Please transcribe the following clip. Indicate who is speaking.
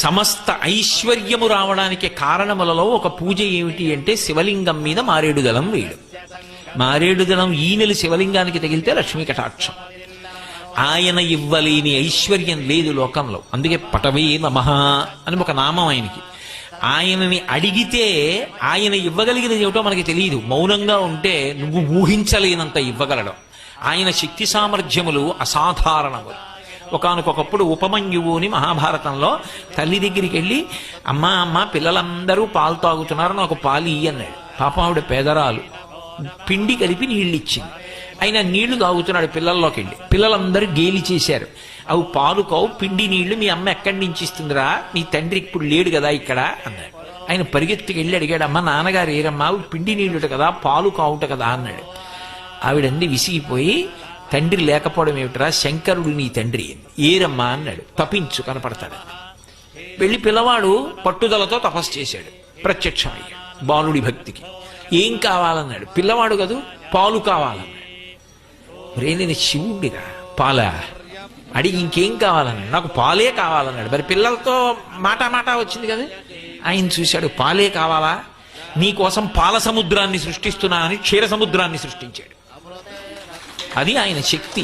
Speaker 1: సమస్త ఐశ్వర్యము రావడానికి కారణములలో ఒక పూజ ఏమిటి అంటే శివలింగం మీద మారేడుదలం వేయడం. మారేడుదలం ఈనెలు శివలింగానికి తగిలితే లక్ష్మీ కటాక్షం. ఆయన ఇవ్వలేని ఐశ్వర్యం లేదు లోకంలో. అందుకే పటవే నమః అని ఒక నామం ఆయనకి. ఆయనని అడిగితే ఆయన ఇవ్వగలిగినది ఏమిటో మనకి తెలియదు. మౌనంగా ఉంటే నువ్వు ఊహించలేనంత ఇవ్వగలడం. ఆయన శక్తి సామర్థ్యములు అసాధారణములు. ఒకానొకప్పుడు ఉపమన్యువు అని మహాభారతంలో తల్లి దగ్గరికి వెళ్ళి, అమ్మా పిల్లలందరూ పాలు తాగుతున్నారు, నాకు పాలు ఇయ్యి అన్నాడు. పాపం ఆవిడ పేదరాలు, పిండి కలిపి నీళ్ళు ఇచ్చింది. ఆయన నీళ్లు తాగుతున్నాడు పిల్లల్లోకి వెళ్ళి. పిల్లలందరూ గేలి చేశారు, అవి పాలు కావు, పిండి నీళ్లు మీ అమ్మ ఎక్కడి నుంచి ఇస్తుందిరా, నీ తండ్రి ఇప్పుడు లేడు కదా ఇక్కడ అన్నాడు. ఆయన పరిగెత్తుకు వెళ్ళి అడిగాడు, అమ్మ నాన్నగారు ఏరమ్మా, పిండి నీళ్ళుట కదా, పాలు కావుట కదా అన్నాడు. ఆవిడంది విసిగిపోయి, తండ్రి లేకపోవడం ఏమిట్రా, శంకరుడు నీ తండ్రి. ఏరమ్మా అన్నాడు. తపించు కనపడతాడు. వెళ్ళి పిల్లవాడు పట్టుదలతో తపస్సు చేశాడు, ప్రత్యక్షమయ్యాడు బాలుడి భక్తికి. ఏం కావాలన్నాడు. పిల్లవాడు కదూ, పాలు కావాలన్నాడు. రే నేను శివుడిరా, పాల అడిగి ఇంకేం కావాలన్నాడు. నాకు పాలే కావాలన్నాడు. మరి పిల్లలతో మాట వచ్చింది కదా. ఆయన చూశాడు, పాలే కావాలా, నీకోసం పాల సముద్రాన్ని సృష్టిస్తున్నా అని క్షీర సముద్రాన్ని సృష్టించాడు. అది ఆయన శక్తి.